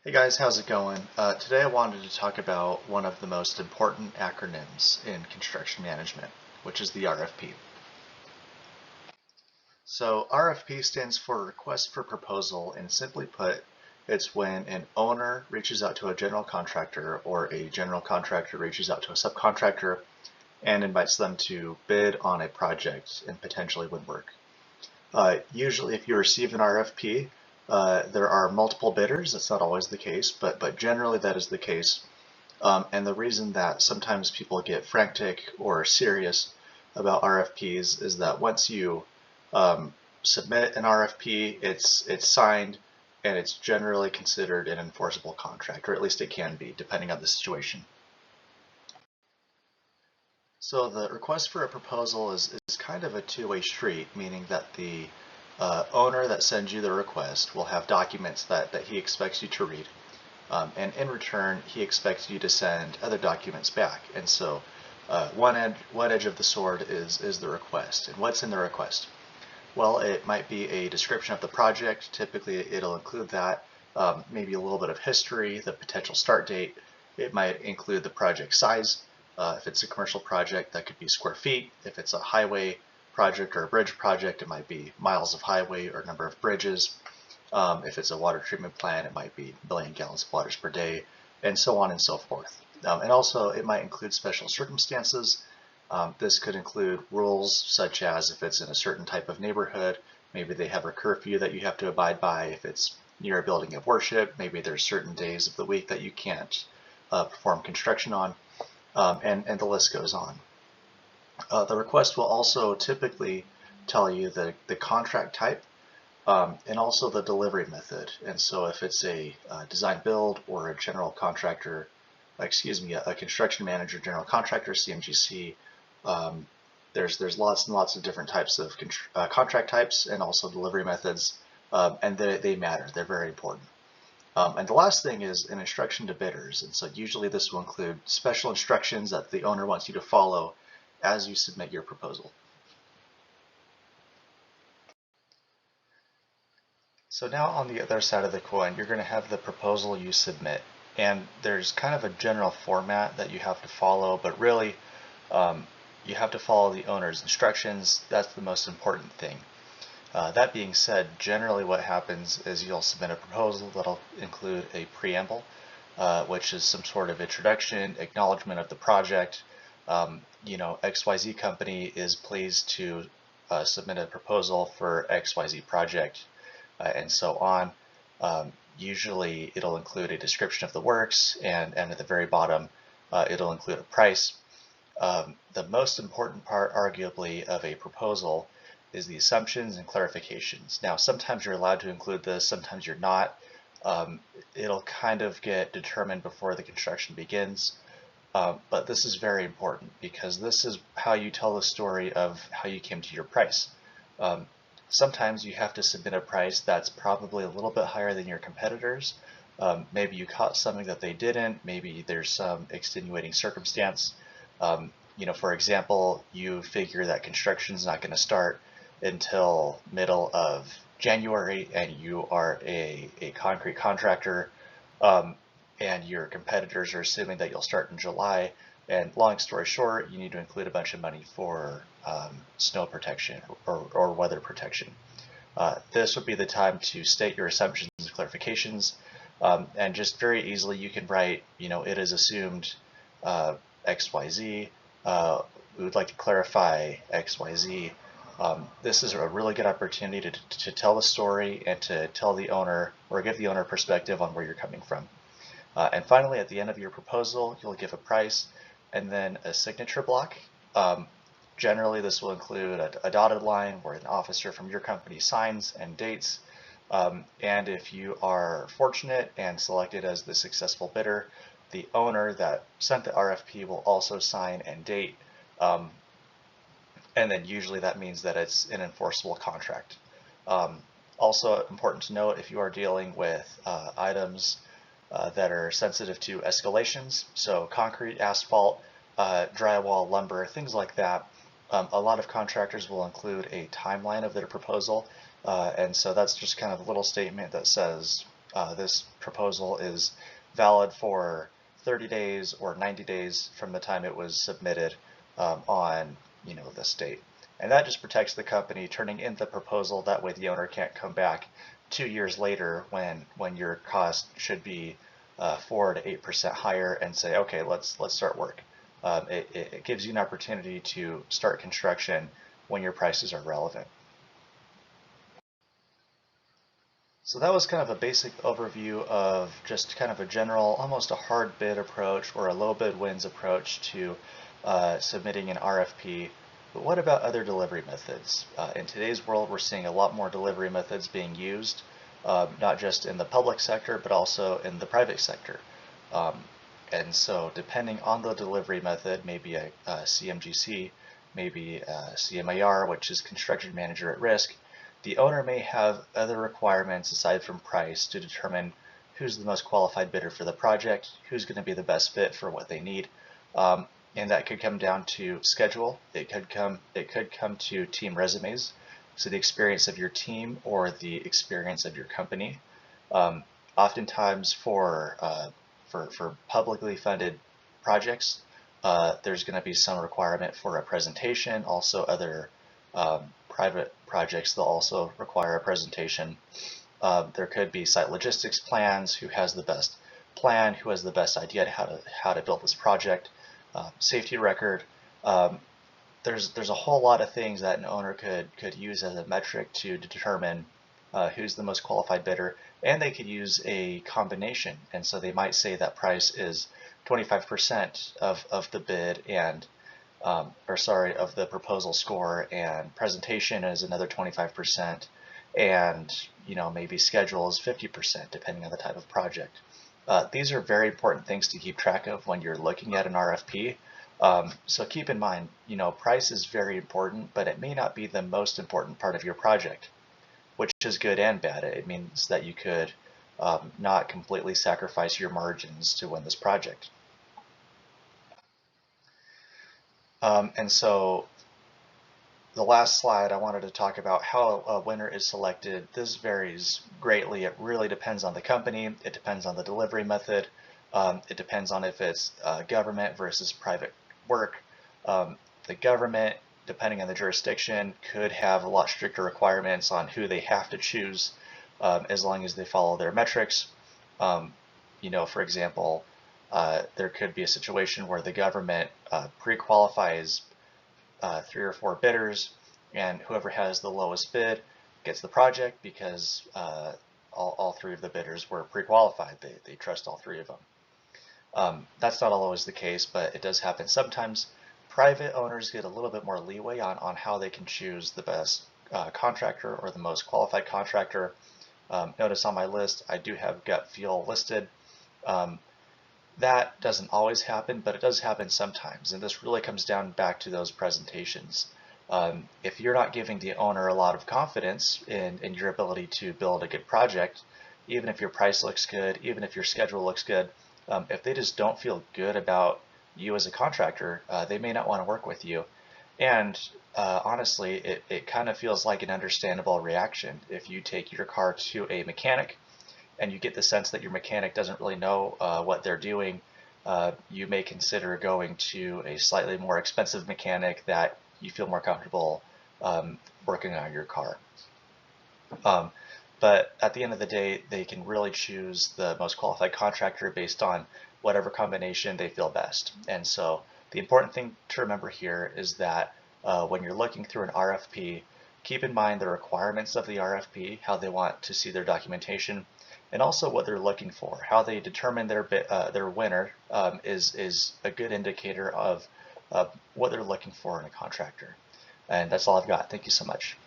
Hey guys, how's it going? Today I wanted to talk about one of the most important acronyms in construction management, which is the RFP. So RFP stands for Request for Proposal, and simply put, it's when an owner reaches out to a general contractor or a general contractor reaches out to a subcontractor and invites them to bid on a project and potentially win work. Usually if you receive an RFP, there are multiple bidders. That's not always the case, but generally that is the case. And the reason that sometimes people get frantic or serious about RFPs is that once you submit an RFP, it's signed and it's generally considered an enforceable contract, or at least it can be, depending on the situation. So the request for a proposal is kind of a two-way street, meaning that the owner that sends you the request will have documents that he expects you to read. And in return, he expects you to send other documents back. And so one edge of the sword is the request. And what's in the request? Well, it might be a description of the project. Typically, it'll include that, maybe a little bit of history, the potential start date. It might include the project size. If it's a commercial project, that could be square feet. If it's a highway project or a bridge project, it might be miles of highway or number of bridges. If it's a water treatment plant, it might be billion gallons of waters per day, and so on and so forth. And also, it might include special circumstances. This could include rules such as if it's in a certain type of neighborhood, maybe they have a curfew that you have to abide by. If it's near a building of worship, maybe there's certain days of the week that you can't perform construction on. And the list goes on. The request will also typically tell you the contract type and also the delivery method. And so if it's a design build or a general contractor, a construction manager, general contractor, CMGC, there's lots and lots of different types of contract types and also delivery methods, and they matter. They're very important. And the last thing is an instruction to bidders. And so usually this will include special instructions that the owner wants you to follow as you submit your proposal. So now on the other side of the coin, you're going to have the proposal you submit. And there's kind of a general format that you have to follow, but really you have to follow the owner's instructions. That's the most important thing. That being said, generally what happens is you'll submit a proposal that'll include a preamble, which is some sort of introduction, acknowledgement of the project. XYZ company is pleased to submit a proposal for XYZ project, and so on. Usually it'll include a description of the works, and at the very bottom it'll include a price. The most important part, arguably, of a proposal is the assumptions and clarifications. Now, sometimes you're allowed to include this, sometimes you're not. It'll kind of get determined before the construction begins, but this is very important because this is how you tell the story of how you came to your price. Sometimes you have to submit a price that's probably a little bit higher than your competitors. Maybe you caught something that they didn't, maybe there's some extenuating circumstance. For example, you figure that construction's not going to start until middle of January and you are a concrete contractor, and your competitors are assuming that you'll start in July, and long story short, you need to include a bunch of money for snow protection or weather protection. This would be the time to state your assumptions and clarifications, and just very easily you can write, it is assumed XYZ, we would like to clarify XYZ. This is a really good opportunity to tell the story and to tell the owner or give the owner perspective on where you're coming from. And finally, at the end of your proposal, you'll give a price and then a signature block. Generally, this will include a dotted line where an officer from your company signs and dates. And if you are fortunate and selected as the successful bidder, the owner that sent the RFP will also sign and date. And then usually that means that it's an enforceable contract. Also important to note, if you are dealing with items that are sensitive to escalations, so concrete, asphalt, drywall, lumber, things like that, a lot of contractors will include a timeline of their proposal, and so that's just kind of a little statement that says this proposal is valid for 30 days or 90 days from the time it was submitted on this date. And that just protects the company turning in the proposal. That way the owner can't come back 2 years later when your cost should be 4 to 8% higher and say, okay, let's start work. It gives you an opportunity to start construction when your prices are relevant. So that was kind of a basic overview of just kind of a general, almost a hard bid approach or a low bid wins approach to submitting an RFP. But what about other delivery methods? In today's world, we're seeing a lot more delivery methods being used, not just in the public sector, but also in the private sector. And so depending on the delivery method, maybe a CMGC, maybe a CMIR, which is Construction Manager at Risk, the owner may have other requirements aside from price to determine who's the most qualified bidder for the project, who's going to be the best fit for what they need. And that could come down to schedule. It could come to team resumes, so the experience of your team or the experience of your company. Oftentimes for publicly funded projects, there's going to be some requirement for a presentation. Also, other private projects, they'll also require a presentation. There could be site logistics plans, who has the best plan, who has the best idea how to build this project, safety record. There's a whole lot of things that an owner could use as a metric to determine who's the most qualified bidder, and they could use a combination. And so they might say that price is 25% of the bid and of the proposal score, and presentation is another 25%, and maybe schedule is 50%, depending on the type of project. These are very important things to keep track of when you're looking at an RFP. So keep in mind, price is very important, but it may not be the most important part of your project, which is good and bad. It means that you could not completely sacrifice your margins to win this project. And so the last slide, I wanted to talk about how a winner is selected. This varies greatly. It really depends on the company. It depends on the delivery method. It depends on if it's government versus private work. The government, depending on the jurisdiction, could have a lot stricter requirements on who they have to choose, as long as they follow their metrics. For example, there could be a situation where the government pre-qualifies 3 or 4 bidders, and whoever has the lowest bid gets the project because all 3 of the bidders were pre-qualified. They trust all 3 of them. That's not always the case, but it does happen sometimes. Private owners get a little bit more leeway on how they can choose the best contractor or the most qualified contractor. Notice on my list, I do have gut feel listed. That doesn't always happen, but it does happen sometimes, and this really comes down back to those presentations. If you're not giving the owner a lot of confidence in your ability to build a good project, even if your price looks good, even if your schedule looks good, if they just don't feel good about you as a contractor, they may not want to work with you. And honestly, it kind of feels like an understandable reaction. If you take your car to a mechanic and you get the sense that your mechanic doesn't really know what they're doing, you may consider going to a slightly more expensive mechanic that you feel more comfortable working on your car. But at the end of the day, they can really choose the most qualified contractor based on whatever combination they feel best. And so the important thing to remember here is that when you're looking through an RFP, keep in mind the requirements of the RFP, how they want to see their documentation, and also what they're looking for. How they determine their winner is a good indicator of what they're looking for in a contractor. And that's all I've got. Thank you so much.